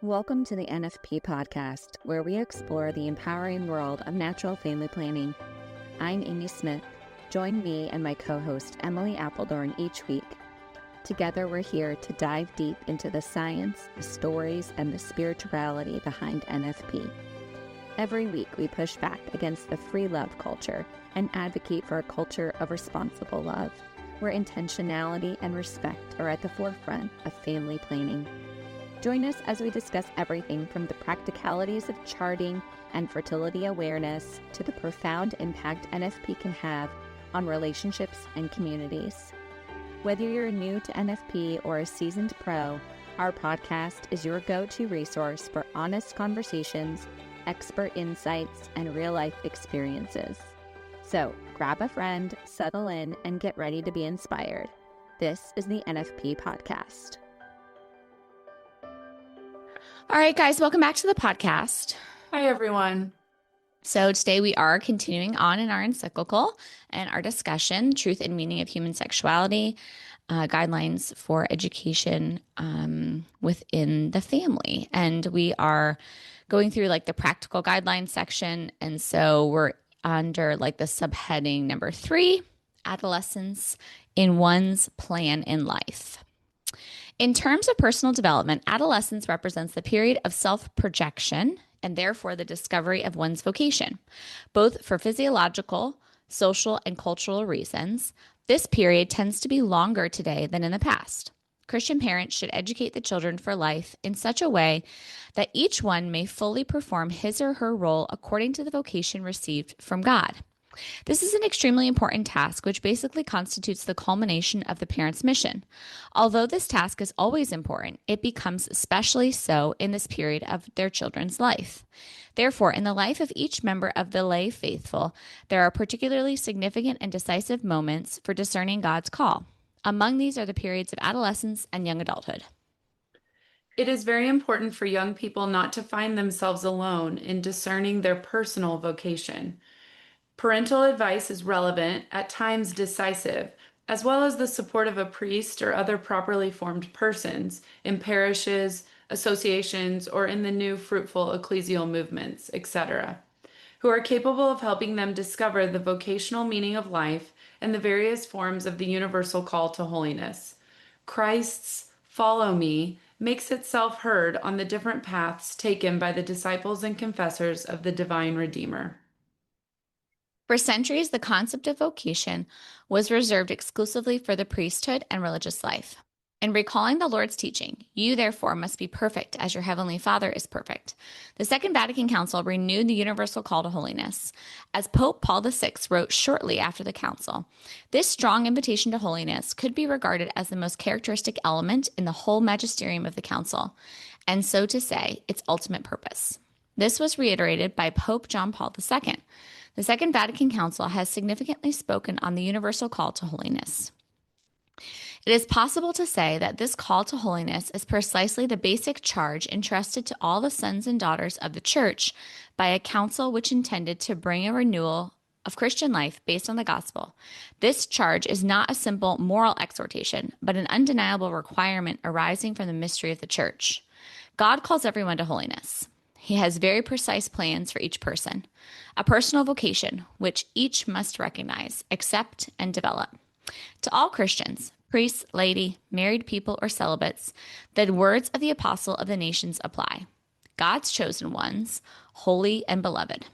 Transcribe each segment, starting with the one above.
Welcome to the NFP Podcast, where we explore the empowering world of natural family planning. I'm Amy Smith. Join me and my co-host Emily Appledorn each week. Together, we're here to dive deep into the science, the stories, and the spirituality behind NFP. Every week, we push back against the free love culture and advocate for a culture of responsible love, where intentionality and respect are at the forefront of family planning. Join us as we discuss everything from the practicalities of charting and fertility awareness to the profound impact NFP can have on relationships and communities. Whether you're new to NFP or a seasoned pro, our podcast is your go-to resource for honest conversations, expert insights, and real-life experiences. So grab a friend, settle in, and get ready to be inspired. This is the NFP Podcast. All right, guys, welcome back to the podcast. Hi, everyone. So today we are continuing on in our encyclical and our discussion, Truth and Meaning of Human Sexuality, Guidelines for Education within the Family. And we are going through like the practical guidelines section. And so we're under like the subheading number 3, Adolescence in One's Plan in Life. In terms of personal development, adolescence represents the period of self-projection and therefore the discovery of one's vocation. Both for physiological, social, and cultural reasons, this period tends to be longer today than in the past. Christian parents should educate the children for life in such a way that each one may fully perform his or her role according to the vocation received from God. This is an extremely important task, which basically constitutes the culmination of the parent's mission. Although this task is always important, it becomes especially so in this period of their children's life. Therefore, in the life of each member of the lay faithful, there are particularly significant and decisive moments for discerning God's call. Among these are the periods of adolescence and young adulthood. It is very important for young people not to find themselves alone in discerning their personal vocation. Parental advice is relevant, at times decisive, as well as the support of a priest or other properly formed persons in parishes, associations, or in the new fruitful ecclesial movements, etc., who are capable of helping them discover the vocational meaning of life and the various forms of the universal call to holiness. Christ's "Follow me" makes itself heard on the different paths taken by the disciples and confessors of the divine Redeemer. For centuries, the concept of vocation was reserved exclusively for the priesthood and religious life. In recalling the Lord's teaching, "You therefore must be perfect as your heavenly Father is perfect," the Second Vatican Council renewed the universal call to holiness. As Pope Paul VI wrote shortly after the council, this strong invitation to holiness could be regarded as the most characteristic element in the whole magisterium of the council, and so to say, its ultimate purpose. This was reiterated by Pope John Paul II. The Second Vatican Council has significantly spoken on the universal call to holiness. It is possible to say that this call to holiness is precisely the basic charge entrusted to all the sons and daughters of the Church by a council which intended to bring a renewal of Christian life based on the gospel. This charge is not a simple moral exhortation, but an undeniable requirement arising from the mystery of the Church. God calls everyone to holiness. He has very precise plans for each person, a personal vocation which each must recognize, accept, and develop. To all Christians, priests, laity, married people, or celibates, the words of the Apostle of the Nations apply: God's chosen ones, holy and beloved.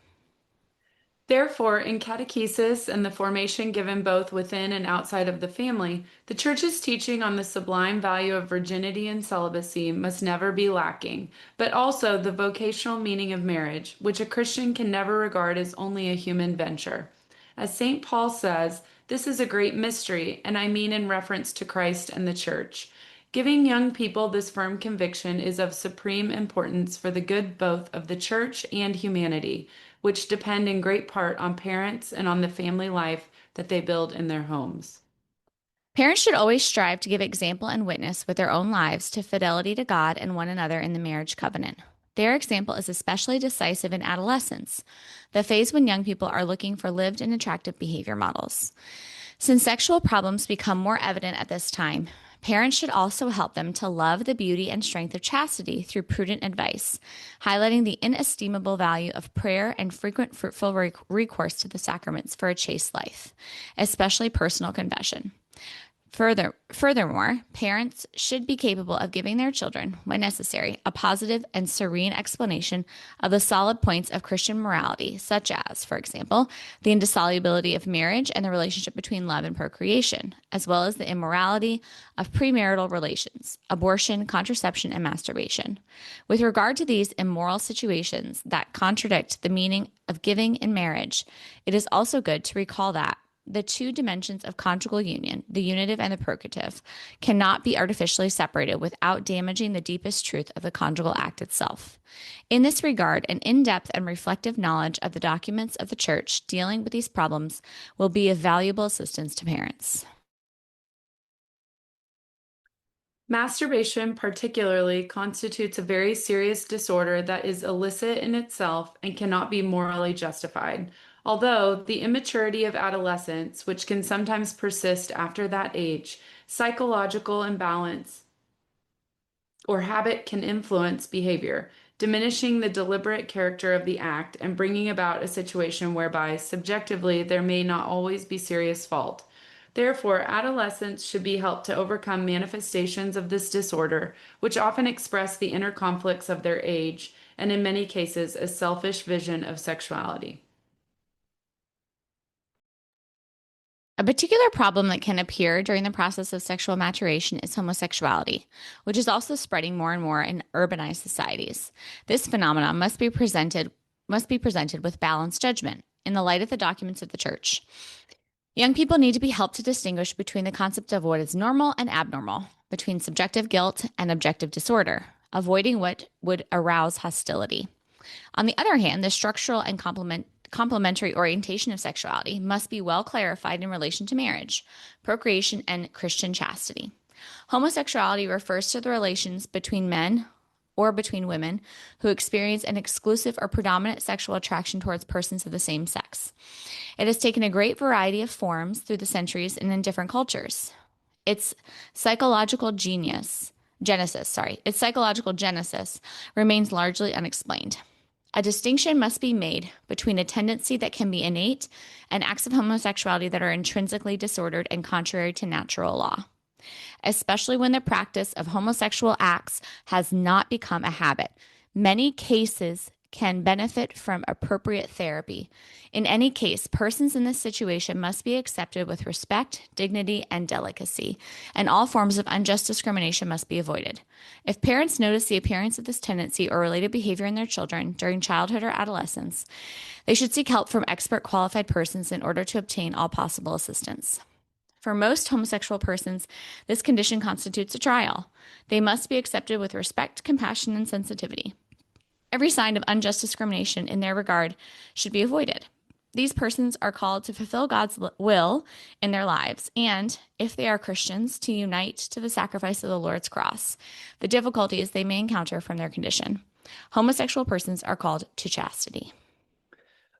Therefore, in catechesis and the formation given both within and outside of the family, the Church's teaching on the sublime value of virginity and celibacy must never be lacking, but also the vocational meaning of marriage, which a Christian can never regard as only a human venture. As St. Paul says, this is a great mystery, and I mean in reference to Christ and the Church. Giving young people this firm conviction is of supreme importance for the good both of the Church and humanity, which depend in great part on parents and on the family life that they build in their homes. Parents should always strive to give example and witness with their own lives to fidelity to God and one another in the marriage covenant. Their example is especially decisive in adolescence, the phase when young people are looking for lived and attractive behavior models. Since sexual problems become more evident at this time, Parents should also help them to love the beauty and strength of chastity through prudent advice, highlighting the inestimable value of prayer and frequent fruitful recourse to the sacraments for a chaste life, especially personal confession. Furthermore, parents should be capable of giving their children, when necessary, a positive and serene explanation of the solid points of Christian morality, such as, for example, the indissolubility of marriage and the relationship between love and procreation, as well as the immorality of premarital relations, abortion, contraception, and masturbation. With regard to these immoral situations that contradict the meaning of giving in marriage, it is also good to recall that the two dimensions of conjugal union, the unitive and the procreative, cannot be artificially separated without damaging the deepest truth of the conjugal act itself. In this regard, an in-depth and reflective knowledge of the documents of the Church dealing with these problems will be of valuable assistance to parents. Masturbation, particularly, constitutes a very serious disorder that is illicit in itself and cannot be morally justified. Although the immaturity of adolescence, which can sometimes persist after that age, psychological imbalance or habit can influence behavior, diminishing the deliberate character of the act and bringing about a situation whereby, subjectively, there may not always be serious fault. Therefore, adolescents should be helped to overcome manifestations of this disorder, which often express the inner conflicts of their age and, in many cases, a selfish vision of sexuality. A particular problem that can appear during the process of sexual maturation is homosexuality, which is also spreading more and more in urbanized societies. This phenomenon must be presented with balanced judgment in the light of the documents of the Church. Young people need to be helped to distinguish between the concept of what is normal and abnormal, between subjective guilt and objective disorder, avoiding what would arouse hostility. On the other hand, the structural and complementary orientation of sexuality must be well clarified in relation to marriage, procreation, and Christian chastity. Homosexuality refers to the relations between men or between women who experience an exclusive or predominant sexual attraction towards persons of the same sex. It has taken a great variety of forms through the centuries and in different cultures. Its psychological genesis remains largely unexplained. A distinction must be made between a tendency that can be innate and acts of homosexuality that are intrinsically disordered and contrary to natural law, especially when the practice of homosexual acts has not become a habit. Many cases can benefit from appropriate therapy. In any case, persons in this situation must be accepted with respect, dignity, and delicacy, and all forms of unjust discrimination must be avoided. If parents notice the appearance of this tendency or related behavior in their children during childhood or adolescence, they should seek help from expert qualified persons in order to obtain all possible assistance. For most homosexual persons, this condition constitutes a trial. They must be accepted with respect, compassion, and sensitivity. Every sign of unjust discrimination in their regard should be avoided. These persons are called to fulfill God's will in their lives and, if they are Christians, to unite to the sacrifice of the Lord's cross, the difficulties they may encounter from their condition. Homosexual persons are called to chastity.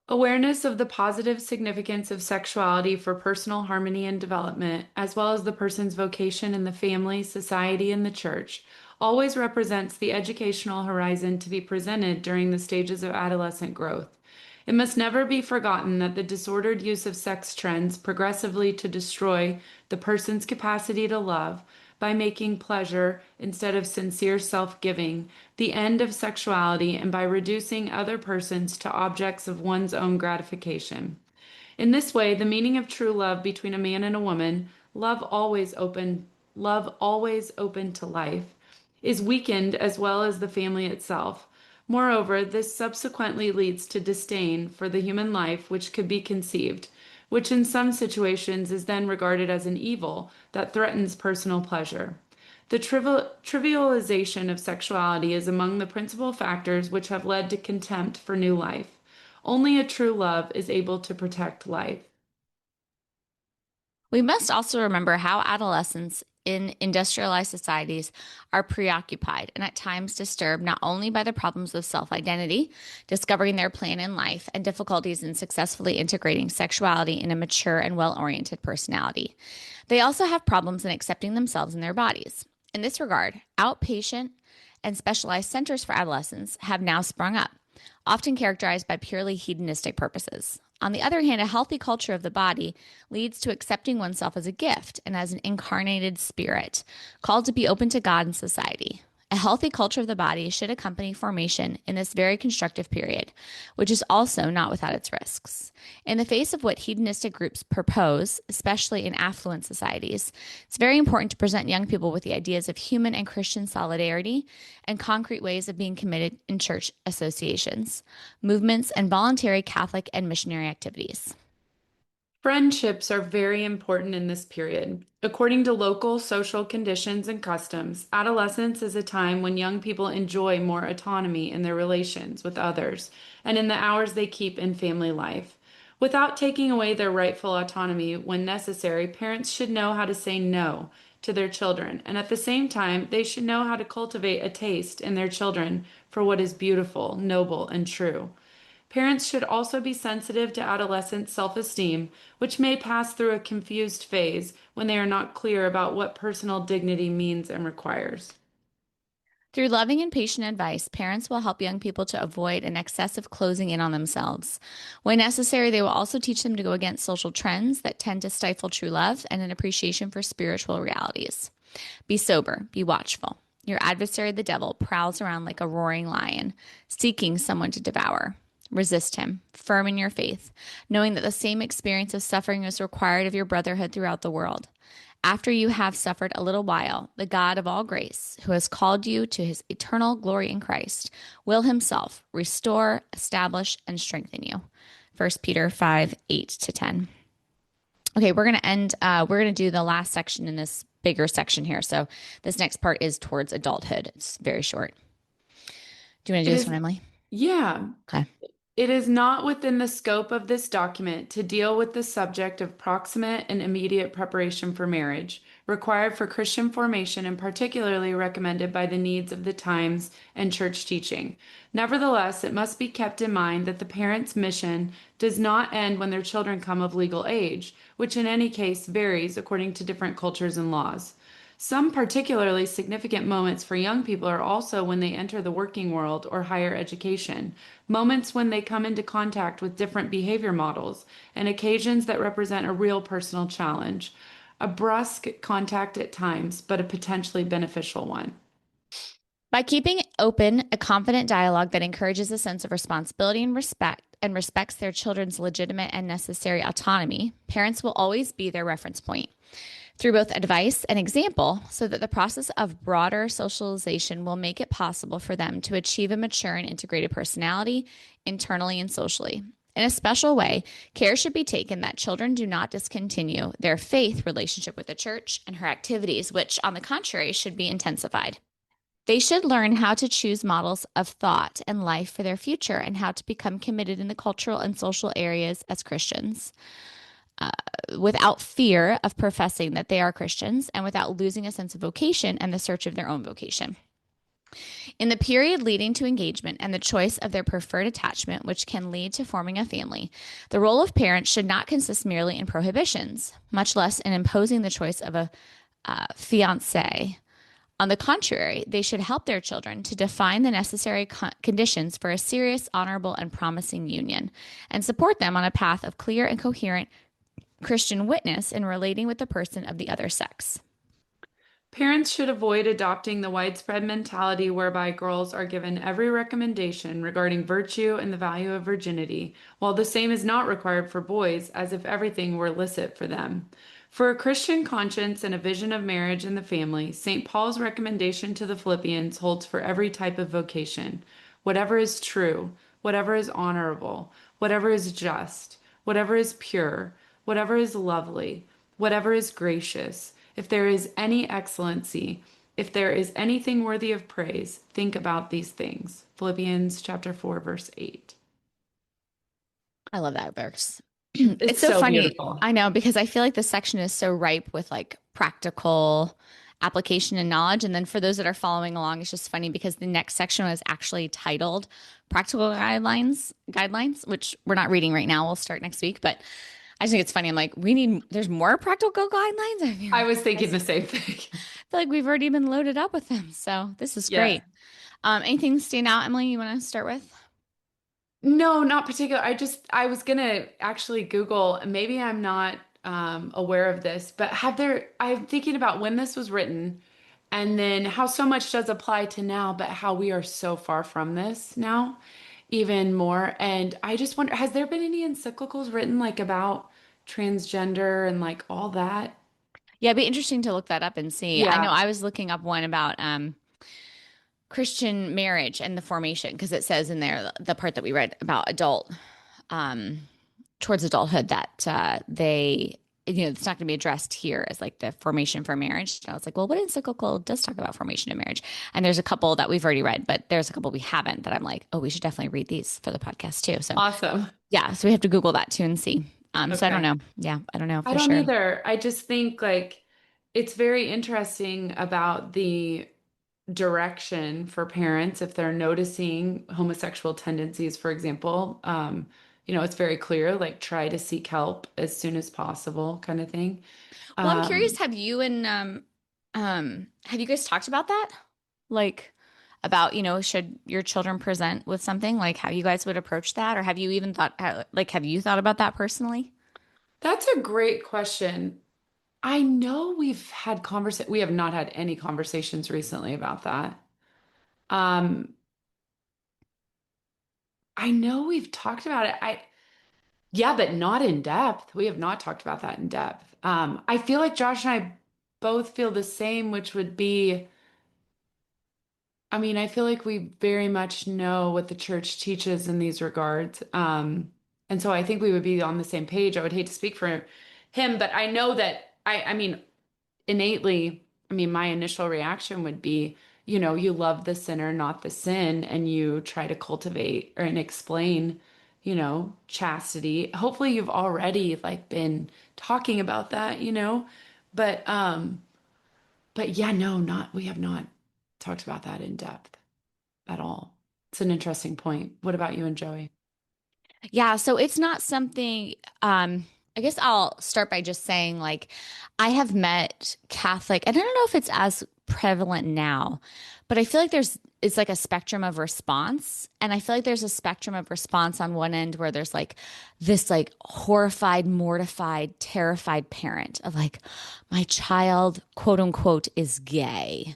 Awareness of the positive significance of sexuality for personal harmony and development, as well as the person's vocation in the family, society, and the church, always represents the educational horizon to be presented during the stages of adolescent growth. It must never be forgotten that the disordered use of sex trends progressively to destroy the person's capacity to love by making pleasure, instead of sincere self-giving, the end of sexuality, and by reducing other persons to objects of one's own gratification. In this way, the meaning of true love between a man and a woman, love always open to life, is weakened, as well as the family itself. Moreover, this subsequently leads to disdain for the human life which could be conceived, which in some situations is then regarded as an evil that threatens personal pleasure. The trivialization of sexuality is among the principal factors which have led to contempt for new life. Only a true love is able to protect life. We must also remember how adolescence in industrialized societies are preoccupied and at times disturbed not only by the problems of self-identity, discovering their plan in life, and difficulties in successfully integrating sexuality in a mature and well-oriented personality. They also have problems in accepting themselves and their bodies. In this regard, outpatient and specialized centers for adolescents have now sprung up, often characterized by purely hedonistic purposes. On the other hand, a healthy culture of the body leads to accepting oneself as a gift and as an incarnated spirit, called to be open to God and society. A healthy culture of the body should accompany formation in this very constructive period, which is also not without its risks. In the face of what hedonistic groups propose, especially in affluent societies, it's very important to present young people with the ideas of human and Christian solidarity and concrete ways of being committed in church associations, movements, and voluntary Catholic and missionary activities. Friendships are very important in this period. According to local social conditions and customs, adolescence is a time when young people enjoy more autonomy in their relations with others and in the hours they keep in family life. Without taking away their rightful autonomy when necessary, parents should know how to say no to their children, and at the same time, they should know how to cultivate a taste in their children for what is beautiful, noble, and true. Parents should also be sensitive to adolescent self-esteem, which may pass through a confused phase when they are not clear about what personal dignity means and requires. Through loving and patient advice, parents will help young people to avoid an excessive closing in on themselves. When necessary, they will also teach them to go against social trends that tend to stifle true love and an appreciation for spiritual realities. Be sober, be watchful. Your adversary, the devil, prowls around like a roaring lion, seeking someone to devour. Resist him, firm in your faith, knowing that the same experience of suffering is required of your brotherhood throughout the world. After you have suffered a little while, the God of all grace, who has called you to his eternal glory in Christ, will himself restore, establish, and strengthen you. 1 Peter 5, 8-10. Okay, we're going to do the last section in this bigger section here. So this next part is towards adulthood. It's very short. Do you want to do this one, Emily? Yeah. Okay. It is not within the scope of this document to deal with the subject of proximate and immediate preparation for marriage, required for Christian formation and particularly recommended by the needs of the times and church teaching. Nevertheless, it must be kept in mind that the parent's mission does not end when their children come of legal age, which in any case varies according to different cultures and laws. Some particularly significant moments for young people are also when they enter the working world or higher education, moments when they come into contact with different behavior models, and occasions that represent a real personal challenge, a brusque contact at times, but a potentially beneficial one. By keeping open a confident dialogue that encourages a sense of responsibility and respects their children's legitimate and necessary autonomy, parents will always be their reference point through both advice and example, so that the process of broader socialization will make it possible for them to achieve a mature and integrated personality internally and socially. In a special way, care should be taken that children do not discontinue their faith relationship with the church and her activities, which, on the contrary, should be intensified. They should learn how to choose models of thought and life for their future and how to become committed in the cultural and social areas as Christians. Without fear of professing that they are Christians and without losing a sense of vocation and the search of their own vocation. In the period leading to engagement and the choice of their preferred attachment, which can lead to forming a family, the role of parents should not consist merely in prohibitions, much less in imposing the choice of a fiancé. On the contrary, they should help their children to define the necessary conditions for a serious, honorable, and promising union, and support them on a path of clear and coherent Christian witness in relating with the person of the other sex. Parents should avoid adopting the widespread mentality whereby girls are given every recommendation regarding virtue and the value of virginity, while the same is not required for boys, as if everything were illicit for them. For a Christian conscience and a vision of marriage and the family, St. Paul's recommendation to the Philippians holds for every type of vocation. Whatever is true, whatever is honorable, whatever is just, whatever is pure, whatever is lovely, whatever is gracious, if there is any excellency, if there is anything worthy of praise, think about these things. Philippians chapter 4, verse 8. I love that verse. It's so funny. beautiful. I know, because I feel like this section is so ripe with like practical application and knowledge. And then for those that are following along, it's just funny because the next section was actually titled Practical Guidelines, which we're not reading right now. We'll start next week. But I just think it's funny. I'm like, there's more practical guidelines. I was thinking the same thing. I feel like we've already been loaded up with them. So this is Yeah. great. Anything stand out, Emily, you want to start with? No, not particular. I was gonna actually Google, maybe I'm not aware of this, but I'm thinking about when this was written and then how so much does apply to now, but how we are so far from this now, even more. And I just wonder, has there been any encyclicals written like about transgender and like all that? Yeah, it'd be interesting to look that up and see. I know Yeah. I was looking up one about Christian marriage and the formation because it says in there the part that we read about um, towards adulthood that it's not going to be addressed here as like the formation for marriage. And I was like, well, what encyclical does talk about formation of marriage? And there's a couple that we've already read, but there's a couple we haven't that I'm like, oh, we should definitely read these for the podcast too. So Awesome. yeah, so we have to Google that too and see. So I don't Okay. know. Yeah, I don't know I for don't sure. either. I just think like it's very interesting about the direction for parents if they're noticing homosexual tendencies, for example. It's very clear, like try to seek help as soon as possible, kind of thing. Well, I'm curious, Um, have you guys talked about that? Like about, should your children present with something, like how you guys would approach that? Or have you even have you thought about that personally? that's a great question. I know we have not had any conversations recently about that. Um, I know we've talked about it. Yeah, but not in depth. We have not talked about that in depth. I feel like Josh and I both feel the same, which would be, I mean, I feel like we very much know what the church teaches in these regards. And so I think we would be on the same page. I would hate to speak for him, but I know that I mean, innately, I mean, my initial reaction would be, you love the sinner, not the sin, and you try to cultivate and explain, chastity. Hopefully you've already like been talking about that, but yeah, no, not we have not talked about that in depth at all. It's an interesting point. What about you and Joey? Yeah, so it's not something, I guess I'll start by just saying like I have met Catholic, and I don't know if it's as prevalent now, but I feel like it's like a spectrum of response. And I feel like there's a spectrum of response on one end where there's like this like horrified, mortified, terrified parent of like, my child, quote unquote, is gay.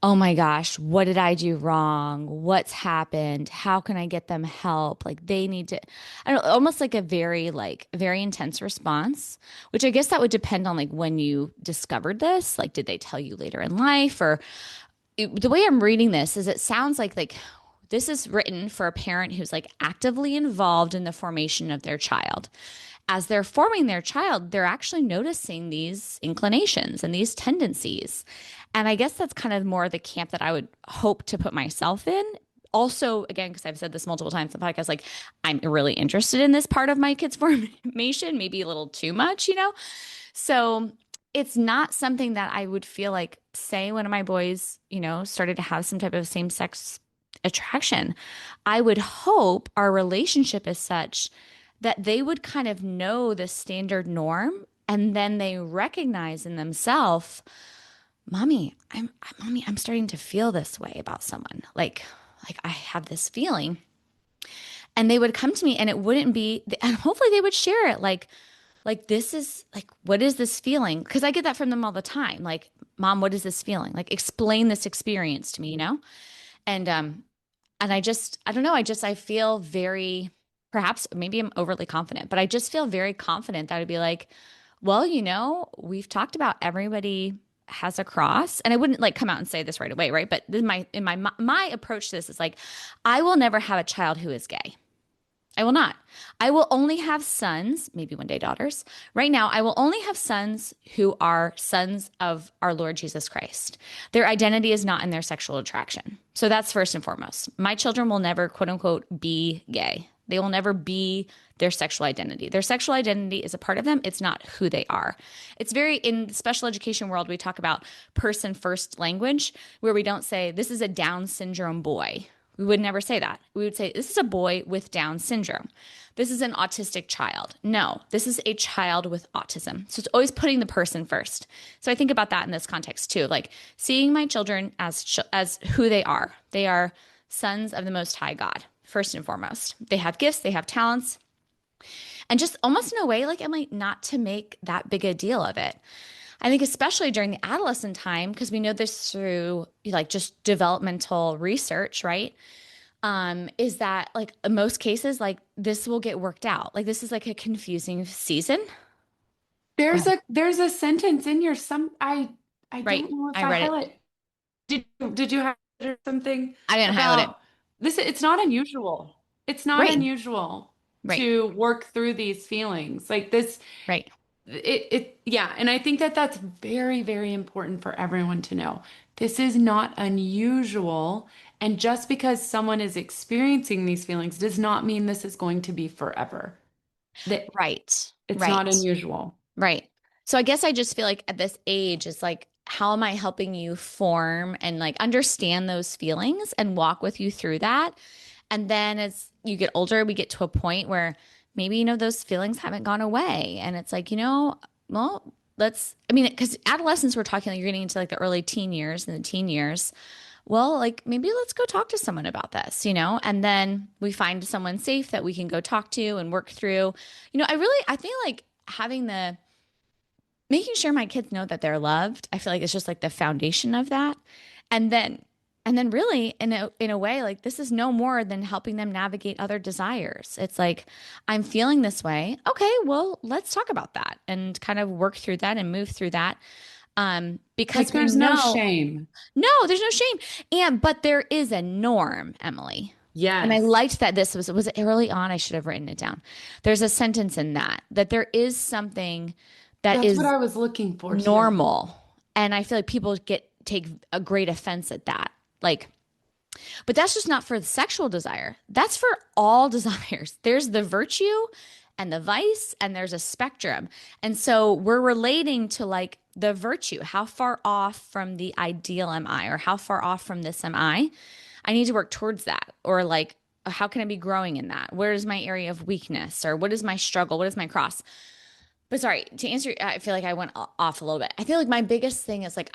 Oh my gosh, what did I do wrong? What's happened? How can I get them help? Like they need to, I don't know, almost like a very intense response, which I guess that would depend on like when you discovered this. Like, did they tell you later in life? Or the way I'm reading this is it sounds like this is written for a parent who's like actively involved in the formation of their child. As they're forming their child, they're actually noticing these inclinations and these tendencies. And I guess that's kind of more the camp that I would hope to put myself in. Also, again, because I've said this multiple times in the podcast, like I'm really interested in this part of my kid's formation, maybe a little too much. So it's not something that I would feel like, say, one of my boys, started to have some type of same sex attraction. I would hope our relationship is such that they would kind of know the standard norm and then they recognize in themselves, mommy, I'm starting to feel this way about someone. Like I have this feeling. And they would come to me and it wouldn't be, and hopefully they would share it like this is like, what is this feeling? Because I get that from them all the time. Like, mom, what is this feeling? Like, explain this experience to me. And I don't know, I feel very, perhaps maybe I'm overly confident, but I just feel very confident that I'd be like, well, we've talked about everybody has a cross, and I wouldn't like come out and say this right away, right? But then my approach to this is like, I will never have a child who is gay. I will not. I will only have sons, maybe one day daughters. Right now, I will only have sons who are sons of our Lord Jesus Christ. Their identity is not in their sexual attraction. So that's first and foremost. My children will never, quote unquote, be gay. They will never be their sexual identity. Their sexual identity is a part of them. It's not who they are. It's very, in the special education world, we talk about person first language, where we don't say, this is a Down syndrome boy. We would never say that. We would say, this is a boy with Down syndrome. This is an autistic child. No, this is a child with autism. So it's always putting the person first. So I think about that in this context too, like seeing my children as who they are. They are sons of the Most High God, first and foremost. They have gifts, they have talents, and just almost in a way, like Emily, not to make that big a deal of it. I think especially during the adolescent time, because we know this through like just developmental research, right? Is that like in most cases, like this will get worked out. Like this is like a confusing season. There's a sentence in your I Right. don't know if I I read it. highlight. Did you have something I didn't highlight it. about this? It's not unusual. It's not Right. unusual Right. to work through these feelings like this. Right. Yeah. And I think that that's very, very important for everyone to know. This is not unusual. And just because someone is experiencing these feelings does not mean this is going to be forever. That Right. it's not Right. unusual. Right. So I guess I just feel like at this age, it's like, how am I helping you form and like understand those feelings and walk with you through that? And then as you get older, we get to a point where maybe, those feelings haven't gone away. And it's like, well, because adolescence, we're talking like you're getting into like the early teen years and the teen years. Well, like maybe let's go talk to someone about this, and then we find someone safe that we can go talk to and work through. I think like making sure my kids know that they're loved. I feel like it's just like the foundation of that. And then really in a way, like this is no more than helping them navigate other desires. It's like, I'm feeling this way. Okay, well, let's talk about that and kind of work through that and move through that. Because Like there's no shame. no, there's no shame. But there is a norm, Emily. And I Yes. liked that this was early on. I should have written it down. There's a sentence in that there is something that That's is what I was looking for too. normal. And I feel like people take a great offense at that. Like, but that's just not for the sexual desire. That's for all desires. There's the virtue and the vice, and there's a spectrum. And so we're relating to like the virtue. How far off from the ideal am I? Or how far off from this am I? I need to work towards that. Or like, how can I be growing in that? Where is my area of weakness? Or what is my struggle? What is my cross? But sorry, to answer, I feel like I went off a little bit. I feel like my biggest thing is like,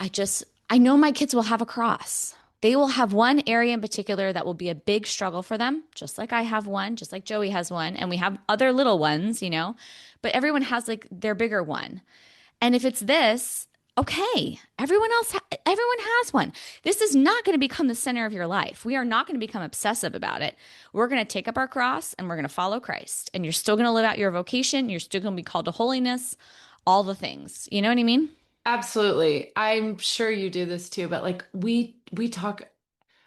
I know my kids will have a cross. They will have one area in particular that will be a big struggle for them, just like I have one, just like Joey has one, and we have other little ones, but everyone has like their bigger one. And if it's this, okay, everyone has one. This is not going to become the center of your life. We are not going to become obsessive about it. We're going to take up our cross and we're going to follow Christ. And you're still going to live out your vocation. You're still going to be called to holiness, all the things. You know what I mean? Absolutely. I'm sure you do this too, but like we talk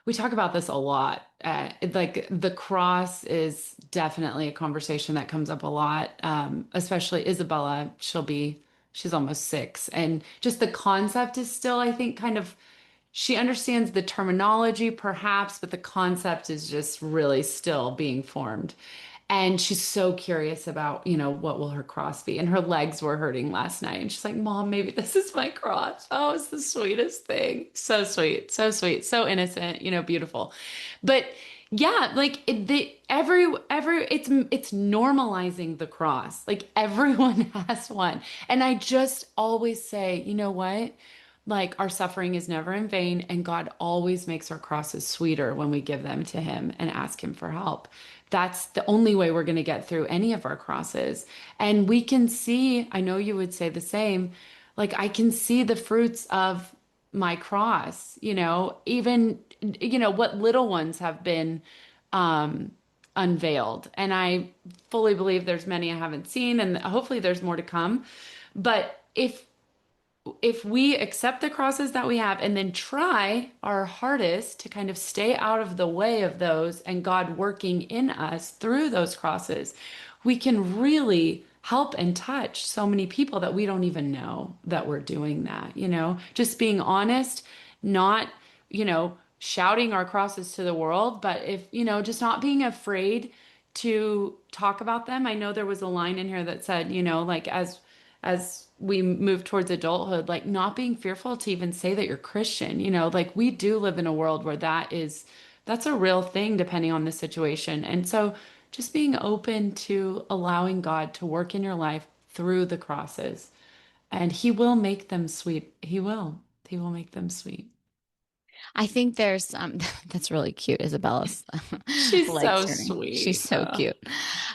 about this a lot. Like the cross is definitely a conversation that comes up a lot. Especially Isabella, she's almost 6. And just the concept is still, I think, kind of, she understands the terminology perhaps, but the concept is just really still being formed. And she's so curious about, what will her cross be? And her legs were hurting last night. And she's like, Mom, maybe this is my cross. Oh, it's the sweetest thing. So sweet, so innocent, beautiful. But yeah, like it's normalizing the cross. Like everyone has one. And I just always say, you know what? Like our suffering is never in vain, and God always makes our crosses sweeter when we give them to Him and ask Him for help. That's the only way we're going to get through any of our crosses. And we can see, I know you would say the same, like I can see the fruits of my cross, even, what little ones have been unveiled. And I fully believe there's many I haven't seen, and hopefully there's more to come. But if we accept the crosses that we have and then try our hardest to kind of stay out of the way of those and God working in us through those crosses, we can really help and touch so many people that we don't even know that we're doing that, just being honest, not, shouting our crosses to the world, but if, just not being afraid to talk about them. I know there was a line in here that said, like as we move towards adulthood, like not being fearful to even say that you're Christian, like we do live in a world where that's a real thing depending on the situation. And so just being open to allowing God to work in your life through the crosses, and he will make them sweet. He will make them sweet. I think there's that's really cute. Isabella's She's legs so turning. She's sweet. so cute.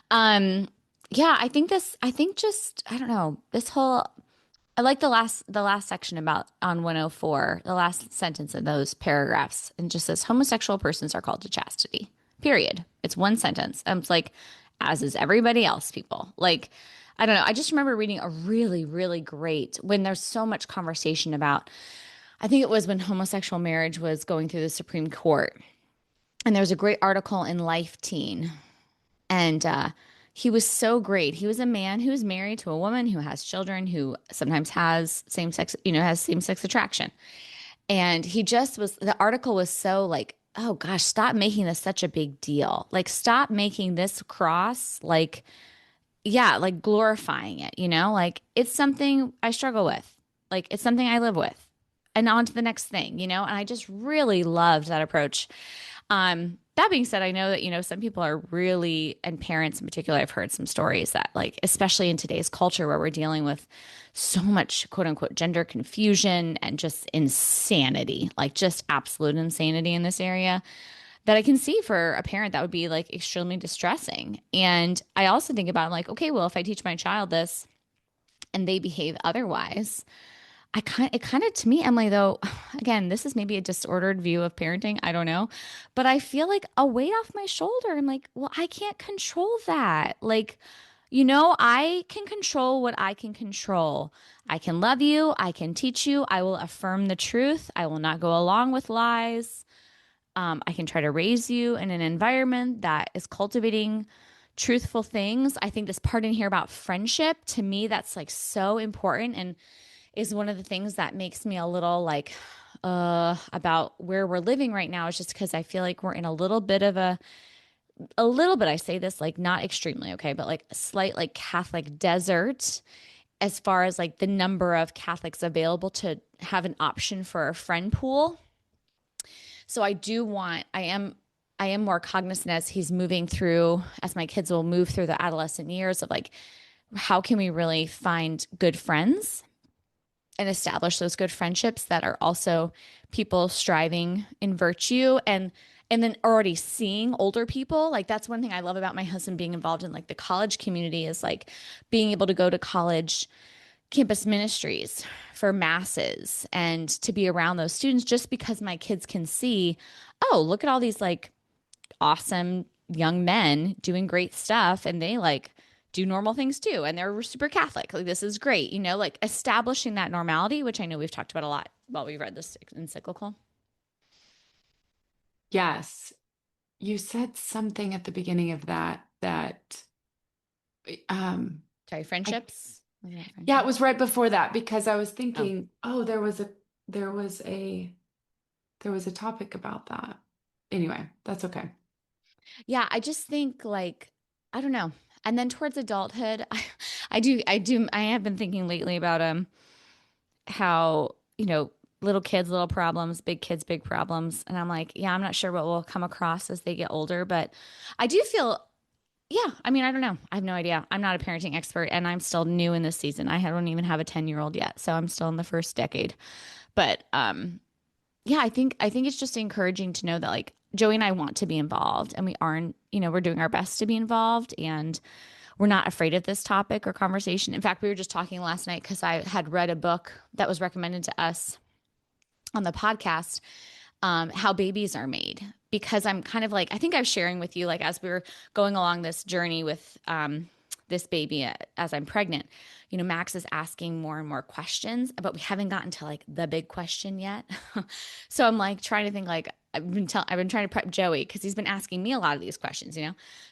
Um, yeah, I think just, I don't know, this whole, I like the last section about on 104, the last sentence of those paragraphs, and just says homosexual persons are called to chastity. Period. It's one sentence. And it's like, as is everybody else, people. Like, I don't know. I just remember reading a really, really great when there's so much conversation about, I think it was when homosexual marriage was going through the Supreme Court. And there was a great article in Life Teen. And he was so great. He was a man who is married to a woman who has children, who sometimes has same sex, has same sex attraction. And he just was, the article was so like, oh gosh, stop making this such a big deal. Like, stop making this cross like, yeah, like glorifying it, like it's something I struggle with. Like, it's something I live with. And on to the next thing, and I just really loved that approach. That being said, I know that, some people are really, and parents in particular, I've heard some stories that, like, especially in today's culture where we're dealing with so much quote unquote gender confusion and just insanity, like just absolute insanity in this area, that I can see for a parent that would be like extremely distressing. And I also think about, like, okay, well, if I teach my child this and they behave otherwise, it kind of, to me, Emily, though, again, this is maybe a disordered view of parenting. I don't know, but I feel like a weight off my shoulder. I'm like, well, I can't control that. Like, I can control what I can control. I can love you. I can teach you. I will affirm the truth. I will not go along with lies. I can try to raise you in an environment that is cultivating truthful things. I think this part in here about friendship, to me, that's like so important, and is one of the things that makes me a little like about where we're living right now, is just because I feel like we're in a little bit of a little bit, I say this like not extremely, okay, but like a slight like Catholic desert as far as like the number of Catholics available to have an option for a friend pool. So I am more cognizant as he's moving through, as my kids will move through the adolescent years, of like, how can we really find good friends and establish those good friendships that are also people striving in virtue, and then already seeing older people. Like, that's one thing I love about my husband being involved in like the college community, is like being able to go to college campus ministries for masses and to be around those students, just because my kids can see, oh, look at all these like awesome young men doing great stuff, and they like do normal things too, and they're super Catholic. Like, this is great, like establishing that normality, which I know we've talked about a lot while we read this encyclical. Yes. You said something at the beginning of that Sorry, friendships. Yeah, it was right before that, because I was thinking, there was a topic about that. Anyway, that's okay. Yeah, I just think like, I don't know. And then towards adulthood, I have been thinking lately about how, little kids, little problems, big kids, big problems. And I'm like, yeah, I'm not sure what will come across as they get older, but I do feel, yeah, I mean, I don't know. I have no idea. I'm not a parenting expert, and I'm still new in this season. I don't even have a 10-year-old yet, so I'm still in the first decade. But yeah, I think it's just encouraging to know that like Joey and I want to be involved, and we aren't, we're doing our best to be involved, and we're not afraid of this topic or conversation. In fact, we were just talking last night because I had read a book that was recommended to us on the podcast, How Babies Are Made, because I'm kind of like, I think I was sharing with you, like, as we were going along this journey with this baby as I'm pregnant, Max is asking more and more questions, but we haven't gotten to like the big question yet. So I'm like trying to think, like, I've been trying to prep Joey because he's been asking me a lot of these questions, So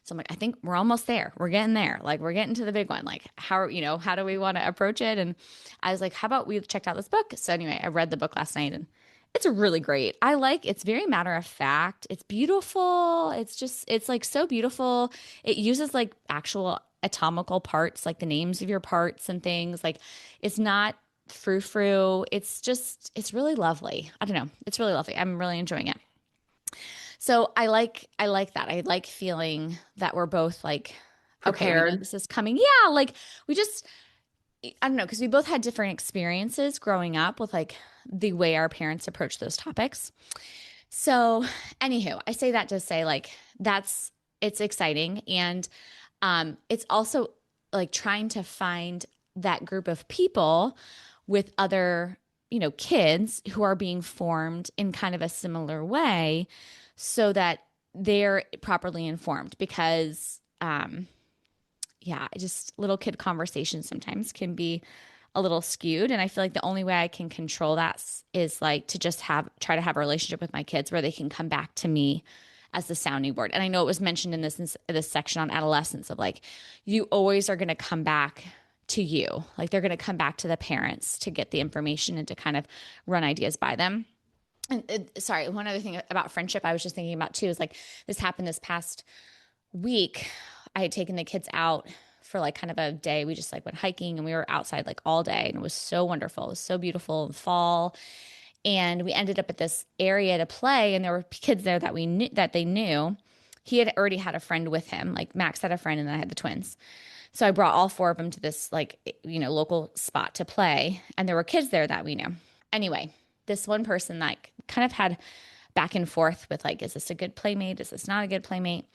I'm like, I think we're almost there. We're getting there. Like, we're getting to the big one. Like, how do we want to approach it? And I was like, how about we checked out this book? So anyway, I read the book last night, and It's really great. It's very matter of fact. It's beautiful. It's like so beautiful. It uses like actual atomical parts, like the names of your parts and things. Like it's not frou-frou. It's really lovely. I don't know. It's really lovely. I'm really enjoying it. So I like that. I like feeling that we're both like, okay, we know Prepared. this is coming. Yeah, like we just I don't know, because we both had different experiences growing up with like the way our parents approach those topics. So, anywho, I say that to say like it's exciting and it's also like trying to find that group of people with other, kids who are being formed in kind of a similar way so that they're properly informed because yeah, just little kid conversations sometimes can be a little skewed. And I feel like the only way I can control that is like to just try to have a relationship with my kids where they can come back to me as the sounding board. And I know it was mentioned in this section on adolescence of like, you always are going to come back to you. Like they're going to come back to the parents to get the information and to kind of run ideas by them. And sorry, one other thing about friendship I was just thinking about too is like this happened this past week. I had taken the kids out for like kind of a day. We just like went hiking and we were outside like all day and it was so wonderful. It was so beautiful in the fall. And we ended up at this area to play and there were kids there that they knew. He had already had a friend with him. Like Max had a friend and then I had the twins. So I brought all four of them to this like, local spot to play. And there were kids there that we knew. Anyway, this one person like kind of had back and forth with like, is this a good playmate? Is this not a good playmate?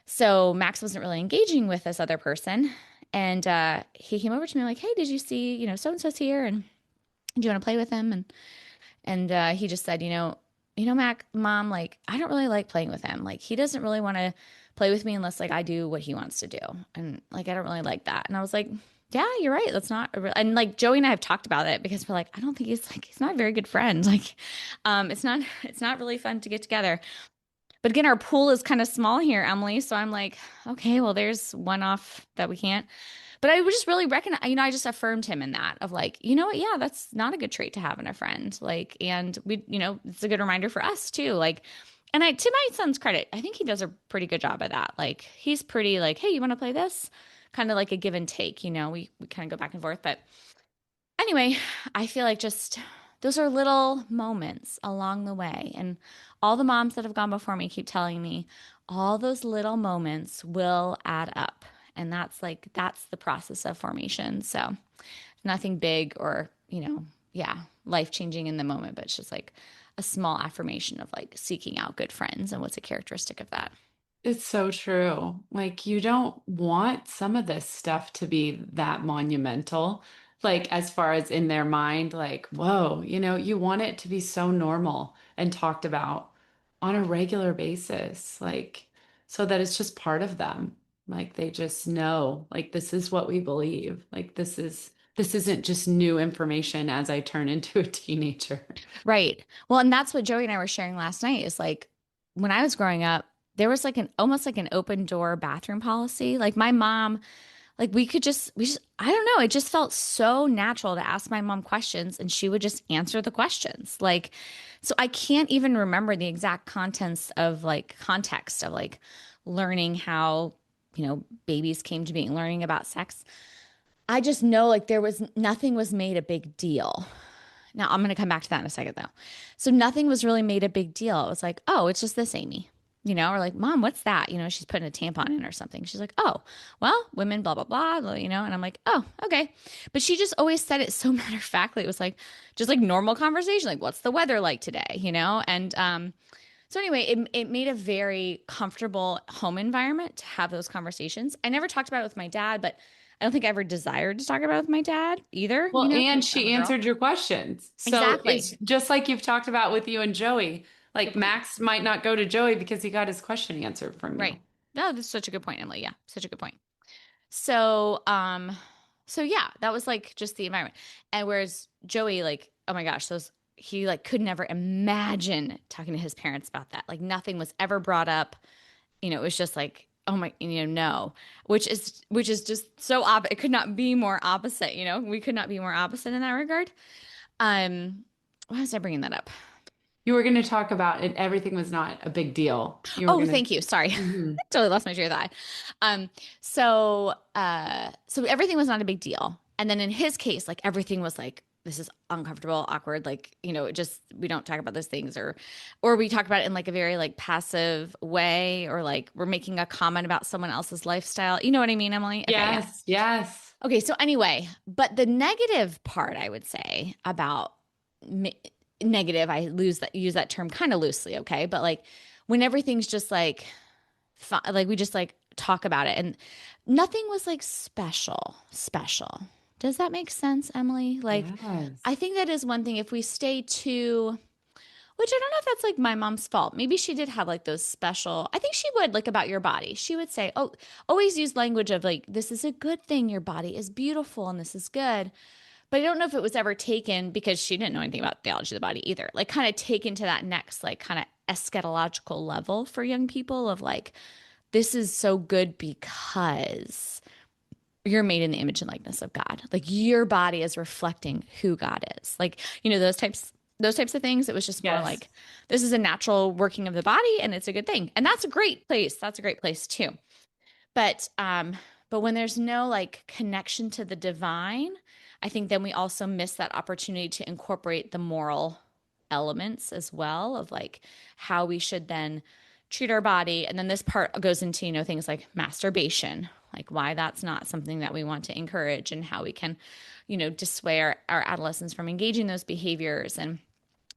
So Max wasn't really engaging with this other person. And he came over to me like, hey, did you see, so-and-so's here? And do you want to play with him? And he just said, Mac, Mom, like, I don't really like playing with him. Like, he doesn't really want to play with me unless like I do what he wants to do. And like, I don't really like that. And I was like, yeah, you're right. That's not and like Joey and I have talked about it because we're like, I don't think he's not a very good friend. Like, it's not really fun to get together. But again, our pool is kind of small here, Emily. So I'm like, okay, well, there's one off that we can't. But I would just really recognize, I just affirmed him in that of like, you know what? Yeah, that's not a good trait to have in a friend. Like, and we, it's a good reminder for us too. Like, and to my son's credit, I think he does a pretty good job of that. Like, he's pretty like, hey, you want to play this? Kind of like a give and take, we kind of go back and forth. But anyway, I feel like just those are little moments along the way. And all the moms that have gone before me keep telling me all those little moments will add up. And that's the process of formation. So nothing big or, life changing in the moment, but it's just like a small affirmation of like seeking out good friends and what's a characteristic of that. It's so true. Like, you don't want some of this stuff to be that monumental. Like, as far as in their mind, like, whoa, you want it to be so normal and talked about on a regular basis, like, so that it's just part of them. Like, they just know, like, this is what we believe. Like, this isn't just new information as I turn into a teenager. Right. Well, and that's what Joey and I were sharing last night is like when I was growing up, there was like almost like an open door bathroom policy. Like my mom, like we just, I don't know. It just felt so natural to ask my mom questions and she would just answer the questions. Like, so I can't even remember the exact context of like learning how, babies came to be, learning about sex. I just know like nothing was made a big deal. Now I'm going to come back to that in a second though. So nothing was really made a big deal. It was like, oh, it's just this, Amy, or like, Mom, what's that? She's putting a tampon in or something. She's like, oh, well, women, blah, blah, blah, and I'm like, oh, okay. But she just always said it so matter of factly. It was like, just like normal conversation. Like, what's the weather like today? And, so anyway, it made a very comfortable home environment to have those conversations. I never talked about it with my dad, but I don't think I ever desired to talk about it with my dad either. Well, and 'cause I'm she a girl. answered your questions. So Exactly. it's just like you've talked about with you and Joey. Like, Good point. Max might not go to Joey because he got his question answered from you. Right. No, that's such a good point, Emily. Yeah, such a good point. So, so yeah, that was like just the environment. And whereas Joey, like, oh my gosh, he like could never imagine talking to his parents about that. Like nothing was ever brought up. It was just like, oh my, no, which is just so it could not be more opposite. We could not be more opposite in that regard. Why was I bringing that up? You were going to talk about it. Everything was not a big deal. You were Oh, going thank you. Sorry. to. Totally lost my train of thought. So everything was not a big deal. And then in his case, like everything was like, this is uncomfortable, awkward, like, it just we don't talk about those things or we talk about it in like a very like passive way or like we're making a comment about someone else's lifestyle. You know what I mean, Emily? Okay, yeah. Yes, yes. Okay, so anyway, but the negative part I would say about negative, I use that term kind of loosely, okay? But like when everything's just like like we just like talk about it and nothing was like special. Does that make sense, Emily? Like I Yes. think that is one thing if we stay too, which I don't know if that's like my mom's fault. Maybe she did have like those special, I think she would like about your body. She would say, "Oh, always use language of like this is a good thing, your body is beautiful and this is good." But I don't know if it was ever taken because she didn't know anything about theology of the body either. Like kind of taken to that next like kind of eschatological level for young people of like this is so good because you're made in the image and likeness of God. Like your body is reflecting who God is. Like, those types of things. It was just more Yes. like this is a natural working of the body and it's a good thing. And that's a great place. That's a great place too. But when there's no like connection to the divine, I think then we also miss that opportunity to incorporate the moral elements as well of like how we should then treat our body. And then this part goes into, things like masturbation, like why that's not something that we want to encourage and how we can, dissuade our adolescents from engaging those behaviors and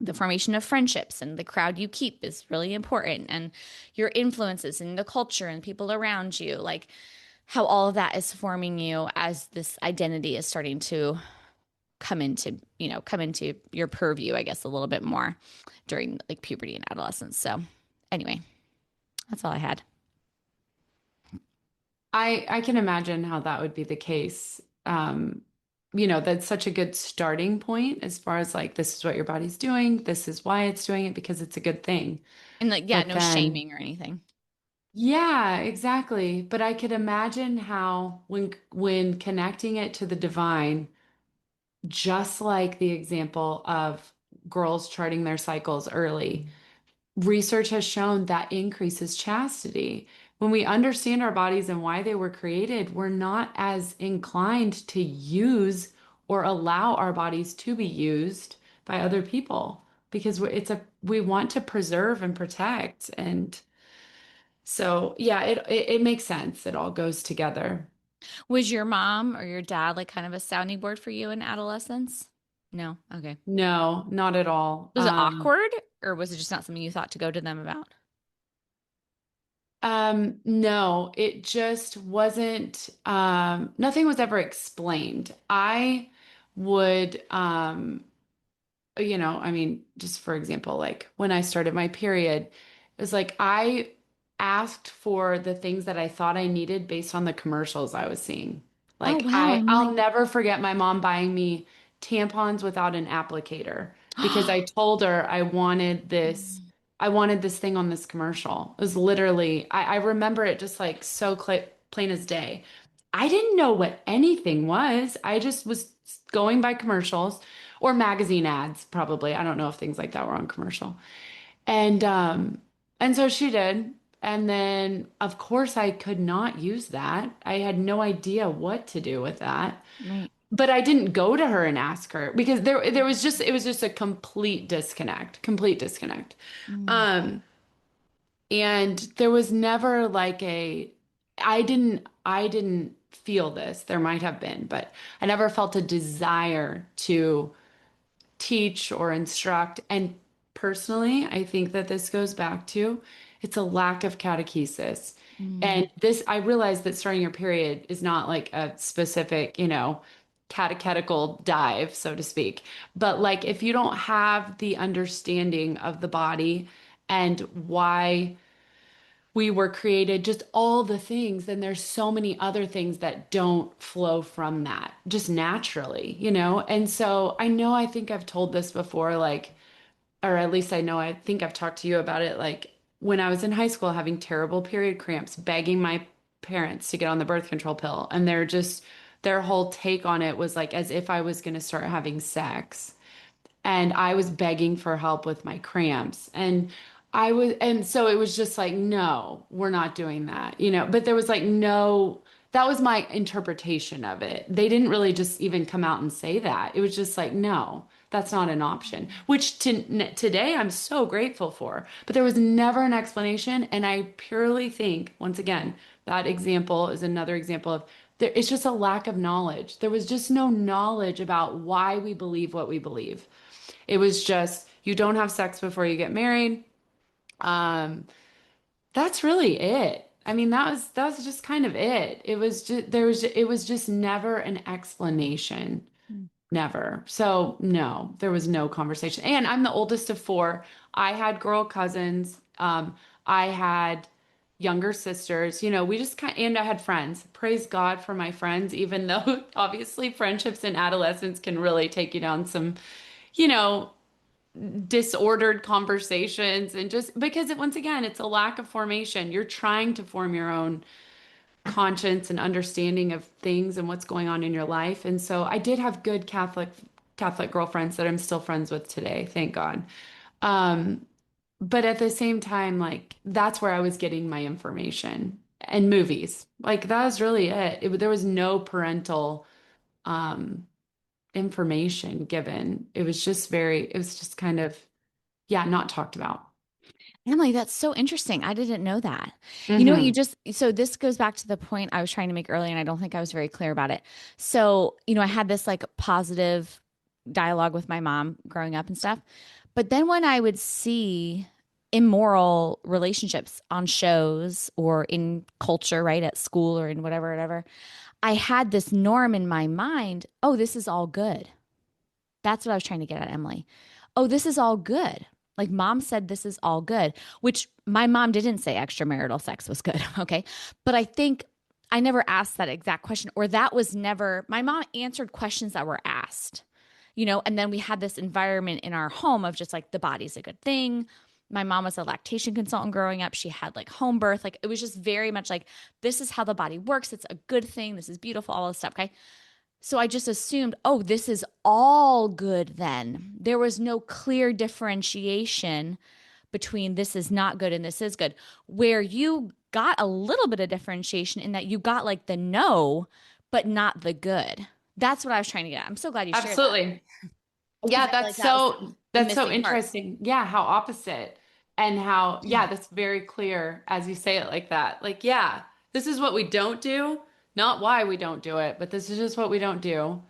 the formation of friendships and the crowd you keep is really important and your influences in the culture and people around you, like how all of that is forming you as this identity is starting to come into your purview, I guess, a little bit more during like puberty and adolescence. So anyway, that's all I had. I can imagine how that would be the case. That's such a good starting point as far as like, this is what your body's doing. This is why it's doing it because it's a good thing. And like, yeah, But no then, shaming or anything. yeah, exactly. But I could imagine how when connecting it to the divine, just like the example of girls charting their cycles early, research has shown that increases chastity. When we understand our bodies and why they were created, we're not as inclined to use or allow our bodies to be used by other people because we want to preserve and protect. And so, yeah, it makes sense. It all goes together. Was your mom or your dad like kind of a sounding board for you in adolescence? No. Okay. No, not at all. Was it awkward or was it just not something you thought to go to them about? No, it just wasn't, nothing was ever explained. I would, I mean, just for example, like when I started my period, it was like I asked for the things that I thought I needed based on the commercials I was seeing. Oh, Like wow, I'll Emily. never forget my mom buying me tampons without an applicator because I told her I wanted this thing on this commercial. It was literally, I remember it just like so cl plain as day. I didn't know what anything was. I just was going by commercials or magazine ads, probably. I don't know if things like that were on commercial. And so she did. And then of course I could not use that. I had no idea what to do with that. Right. But I didn't go to her and ask her because there was just it was just a complete disconnect, complete disconnect. Mm, Um and there was never like I didn't feel this. There might have been, but I never felt a desire to teach or instruct. And personally, I think that this goes back to it's a lack of catechesis. mm, And this, I realize that starting your period is not like a specific, catechetical dive, so to speak. But like if you don't have the understanding of the body and why we were created, just all the things, then there's so many other things that don't flow from that just naturally. And so I think I've told this before, like, or at least I think I've talked to you about it. Like when I was in high school having terrible period cramps, begging my parents to get on the birth control pill. And their whole take on it was like as if I was going to start having sex. and I was begging for help with my cramps. And so it was just like, no, we're not doing that, but there was like, no, that was my interpretation of it. They didn't really just even come out and say that. It was just like, no, that's not an option, which today I'm so grateful for. But there was never an explanation. And I purely think, once again, that example is another example of it's just a lack of knowledge. There was just no knowledge about why we believe what we believe. It was just, you don't have sex before you get married. Um, that's really it. I mean, that was just kind of it. It was just never an explanation. Mm. Never. So no, there was no conversation. And I'm the oldest of four. I had girl cousins. I had younger sisters. We just and I had friends. Praise God for my friends, even though obviously friendships in adolescence can really take you down some, you know, disordered conversations, and just because once again, it's a lack of formation. You're trying to form your own conscience and understanding of things and what's going on in your life. And so I did have good Catholic girlfriends that I'm still friends with today, thank God. Um, but at the same time, like that's where I was getting my information, and movies. Like that was really it. There was no parental um information given. It was just kind of, yeah, not talked about. Emily, that's so interesting. I didn't know that. You know what Hmm. so this goes back to the point I was trying to make earlier, and I don't think I was very clear about it. So, I had this like positive dialogue with my mom growing up and stuff. But then when I would see immoral relationships on shows or in culture, right, at school or in whatever, I had this norm in my mind. Oh, this is all good. That's what I was trying to get at, Emily. Oh, this is all good. Like mom said, this is all good, which my mom didn't say extramarital sex was good. Okay. But I think I never asked that exact question, or that was never, my mom answered questions that were asked, and then we had this environment in our home of just like the body's a good thing. My mom was a lactation consultant growing up. She had like home birth. Like it was just very much like, this is how the body works. It's a good thing. This is beautiful, all this stuff. Okay. So I just assumed, oh, this is all good then. There was no clear differentiation between this is not good and this is good, where you got a little bit of differentiation in that you got like the no, but not the good. That's what I was trying to get at. I'm so glad you shared that, Absolutely. because Yeah, I feel like that was the that's so missing part. interesting. Yeah, how opposite, and how, yeah, that's very clear as you say it like that. Like, yeah, this is what we don't do, not why we don't do it, but this is just what we don't do.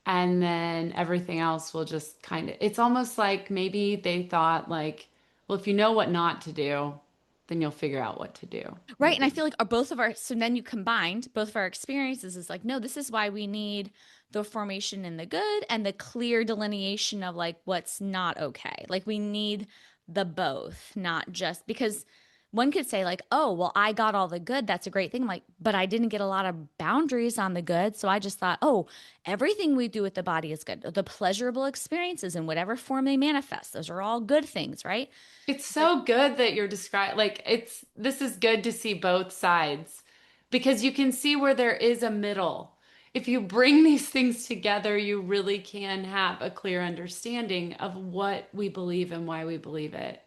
And then everything else will just kind of, it's almost like maybe they thought like, well, if you know what not to do, then you'll figure out what to do, Right. And I maybe. feel like both of our, so then you combined both of our experiences is like, no, this is why we need the formation in the good and the clear delineation of like what's not okay. Like we need the both, not just because one could say, like, oh, well, I got all the good. That's a great thing. Like, but I didn't get a lot of boundaries on the good. So I just thought, oh, everything we do with the body is good. The pleasurable experiences in whatever form they manifest, those are all good things, right? It's It's like, so good that you're describing, like, this is good to see both sides because you can see where there is a middle. If you bring these things together, you really can have a clear understanding of what we believe and why we believe it.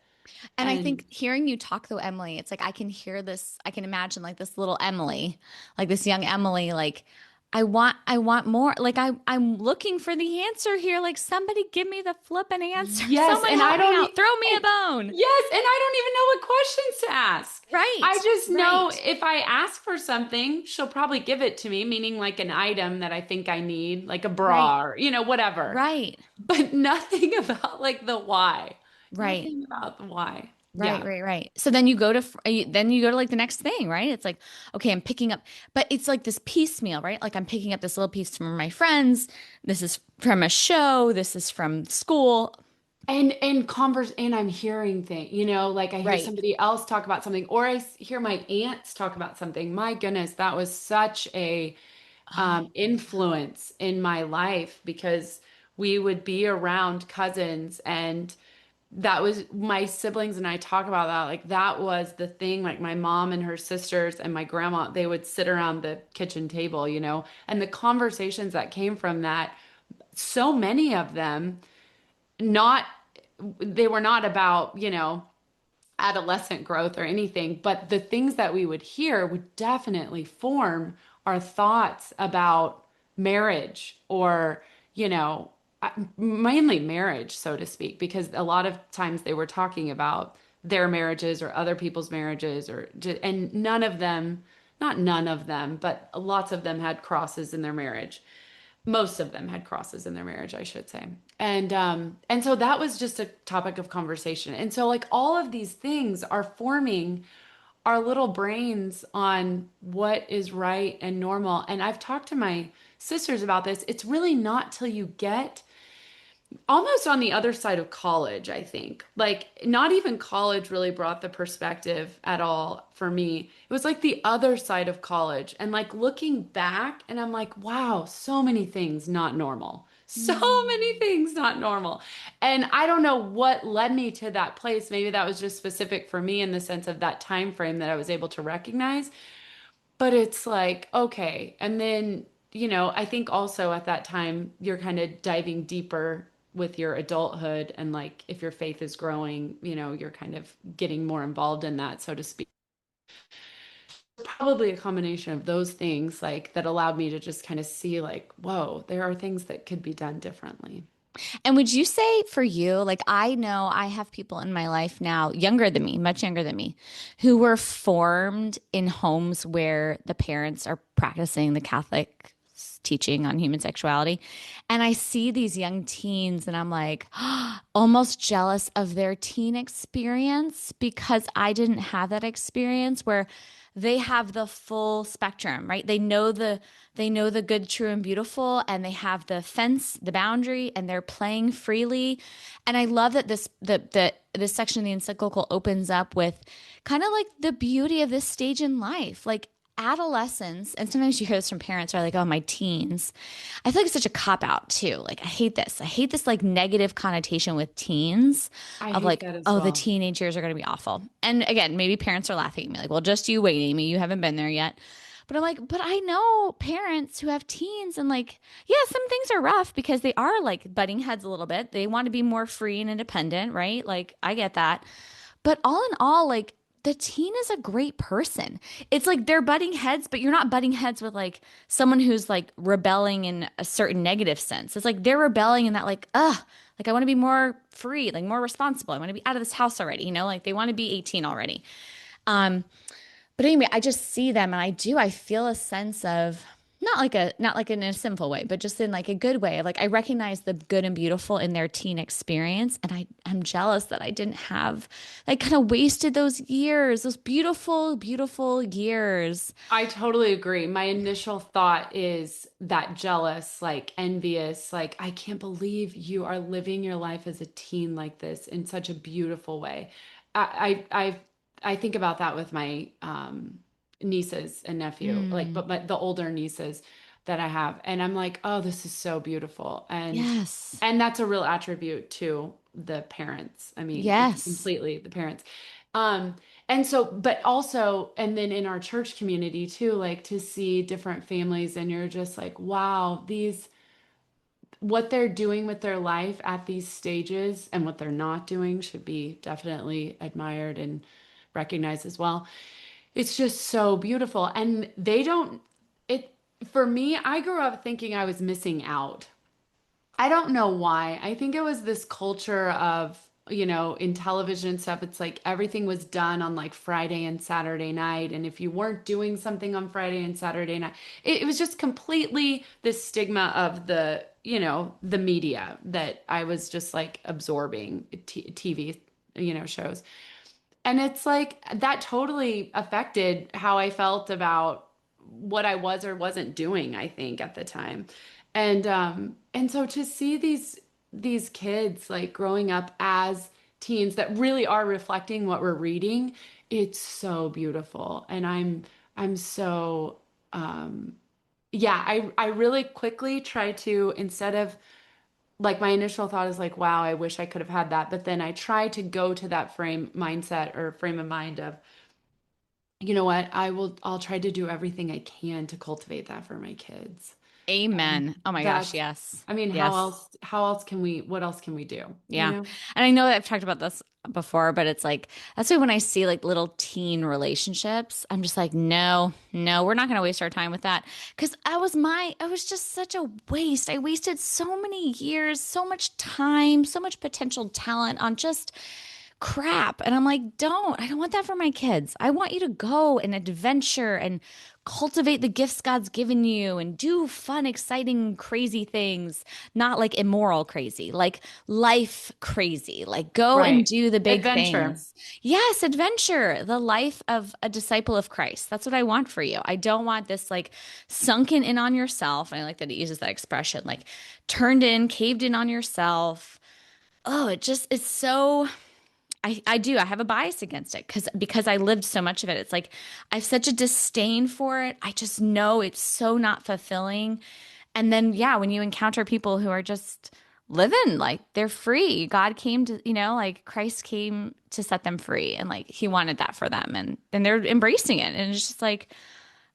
and I And think hearing you talk though, Emily, it's like I can hear this, I can imagine like this little Emily, like this young Emily, like I want more. Like I'm looking for the answer here. Like somebody give me the flippin' answer. yes, Someone and I help me don't, out. Throw me a and bone. yes, and I don't even know what questions to ask. I Right. just know Right. if I ask for something, she'll probably give it to me, meaning like an item that I think I need, like a Right. bra or, whatever. Right. But nothing about like the why. Right. Nothing about the why. Right, Yeah. right, right. So then you go to then you go to like the next thing, right? It's like, okay, I'm picking up, but it's like this piecemeal, right? Like I'm picking up this little piece from my friends. This is from a show. This is from school. And I'm hearing things, like I hear Right. somebody else talk about something, or hear my aunts talk about something. My goodness, that was such a Oh, influence in my life because we would be around cousins, and that was my siblings and I talk about that. Like that was the thing. Like my mom and her sisters and my grandma, they would sit around the kitchen table, and the conversations that came from that, so many of them, not, they were not about, adolescent growth or anything, but the things that we would hear would definitely form our thoughts about marriage or, you know, mainly marriage, so to speak, because a lot of times they were talking about their marriages or other people's marriages and none of them, not none of them, but lots of them had crosses in their marriage. Most of them had crosses in their marriage, I should say. And so that was just a topic of conversation. And so like all of these things are forming our little brains on what is right and normal. And I've talked to my sisters about this. It's really not till you get almost on the other side of college, I think. Like, not even college really brought the perspective at all for me. It was like the other side of college. And like looking back, and I'm like, wow, so many things not normal. So many things not normal. And I don't know what led me to that place. Maybe that was just specific for me in the sense of that time frame that I was able to recognize. But it's like, okay. And then, I think also at that time, you're kind of diving deeper with your adulthood. And like, if your faith is growing, you're kind of getting more involved in that, so to speak. Probably a combination of those things, like that allowed me to just kind of see, like, whoa, there are things that could be done differently. And would you say for you, like I know I have people in my life now, younger than me, much younger than me, who were formed in homes where the parents are practicing the Catholic teaching on human sexuality. And I see these young teens and I'm like almost jealous of their teen experience because I didn't have that experience where they have the full spectrum, right? They know the good, true, and beautiful, and they have the fence, the boundary, and they're playing freely. And I love that this section of the encyclical opens up with kind of like the beauty of this stage in life. Like adolescence, and sometimes you hear this from parents who are like, oh, my teens. I feel like it's such a cop out too. Like I hate this. I hate this like negative connotation with teens I of hate like, that as oh, the well. teenage years are going to be awful. And again, maybe parents are laughing at me like, well, just you wait, Amy, you haven't been there yet. But I'm like, but I know parents who have teens and like, yeah, some things are rough because they are like butting heads a little bit. They want to be more free and independent, right? Like I get that. But all in all, like the teen is a great person. It's like they're butting heads, but you're not butting heads with like someone who's like rebelling in a certain negative sense. It's like they're rebelling in that like, like I want to be more free, like more responsible. I want to be out of this house already, like they want to be 18 already. Um, but anyway, I just see them and I feel a sense of not like in a sinful way, but just in like a good way. Like I recognize the good and beautiful in their teen experience. And I'm jealous that I didn't have, like kind of wasted those years, those beautiful, beautiful years. I totally agree. My initial thought is that jealous, like envious, like I can't believe you are living your life as a teen like this in such a beautiful way. I think about that with my nieces and nephew, like Mm, but the older nieces that I have, and I'm like, oh, this is so beautiful, yes. and that's a real attribute to the parents. I mean, it's Yes. completely the parents. Um, and so, but also, and then in our church community too, like to see different families, and you're just like, wow, what they're doing with their life at these stages and what they're not doing should be definitely admired and recognized as well. It's just so beautiful. And they don't, it, for me, I grew up thinking I was missing out. I don't know why. I think it was this culture of, in television and stuff, it's like everything was done on like Friday and Saturday night. And if you weren't doing something on Friday and Saturday night, it was just completely this stigma of the media that I was just like absorbing TV, shows. And it's like that totally affected how I felt about what I was or wasn't doing, I think, at the time. And so to see these kids like growing up as teens that really are reflecting what we're reading, it's so beautiful. And I'm so yeah, I really quickly try to, instead of like my initial thought is like, wow, I wish I could have had that. But then I try to go to that mindset or frame of mind of, you know what, I'll try to do everything I can to cultivate that for my kids. Amen. Oh my gosh. That's, Yes. I mean, Yes. what else can we do? Yeah. You know? And I know that I've talked about this before, but it's like, that's why when I see like little teen relationships, I'm just like, no, we're not going to waste our time with that. Cause I was just such a waste. I wasted so many years, so much time, so much potential talent on just crap. And I'm like, I don't want that for my kids. I want you to go and adventure and cultivate the gifts God's given you and do fun, exciting, crazy things, not like immoral crazy, like life crazy, like go and Right. do the big Adventure. things. Yes, adventure, the life of a disciple of Christ. That's what I want for you. I don't want this like sunken in on yourself. And I like that it uses that expression, like turned in, caved in on yourself. Oh, it just is so I have a bias against it because I lived so much of it. It's like I have such a disdain for it. I just know it's so not fulfilling. And then yeah, when you encounter people who are just living like they're free, God came to, like Christ came to set them free and like he wanted that for them and they're embracing it. And it's just like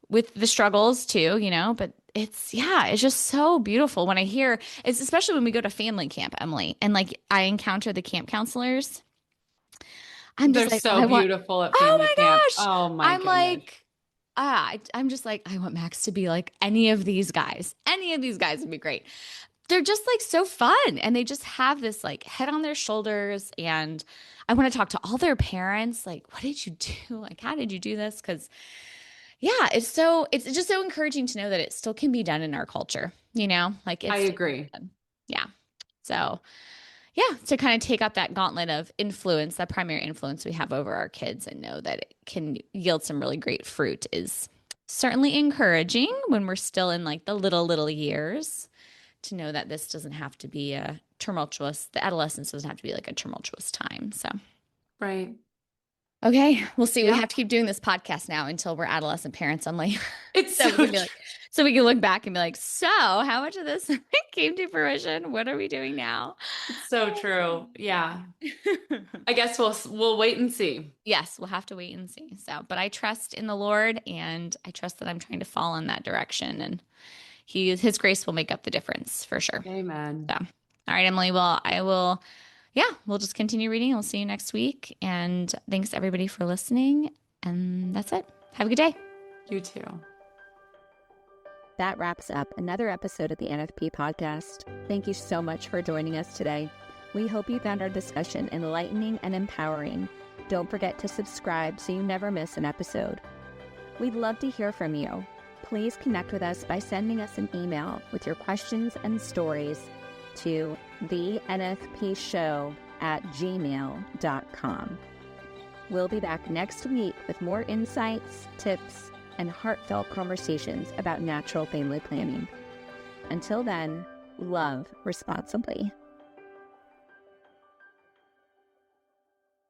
with the struggles too, but it's just so beautiful when I hear it's especially when we go to family camp, Emily, and like I encounter the camp counselors. I'm They're just like, so beautiful at oh family my camp. gosh. Oh my I'm goodness. like, I'm just like, I want Max to be like any of these guys. Any of these guys would be great. They're just like so fun. And they just have this like head on their shoulders. And I want to talk to all their parents. Like, what did you do? Like, how did you do this? Because yeah, it's just so encouraging to know that it still can be done in our culture, like I it's still agree. done. Yeah. So yeah, to kind of take up that gauntlet of influence, that primary influence we have over our kids and know that it can yield some really great fruit is certainly encouraging when we're still in like the little years to know that this doesn't have to be the adolescence doesn't have to be like a tumultuous time. So, Right. okay, we'll see. We Yeah. have to keep doing this podcast now until we're adolescent parents. I'm like, It's so we so can be true. like, so we can look back and be like, so how much of this came to fruition? What are we doing now? It's so true. Yeah. I guess we'll wait and see. Yes, we'll have to wait and see. So, but I trust in the Lord and I trust that I'm trying to fall in that direction and his grace will make up the difference for sure. Amen. So, all right, Emily. Well, we'll just continue reading. We'll see you next week. And thanks everybody for listening. And that's it. Have a good day. You too. That wraps up another episode of the NFP Podcast. Thank you so much for joining us today. We hope you found our discussion enlightening and empowering. Don't forget to subscribe so you never miss an episode. We'd love to hear from you. Please connect with us by sending us an email with your questions and stories to thenfpshow@gmail.com. We'll be back next week with more insights, tips, and heartfelt conversations about natural family planning. Until then, love responsibly.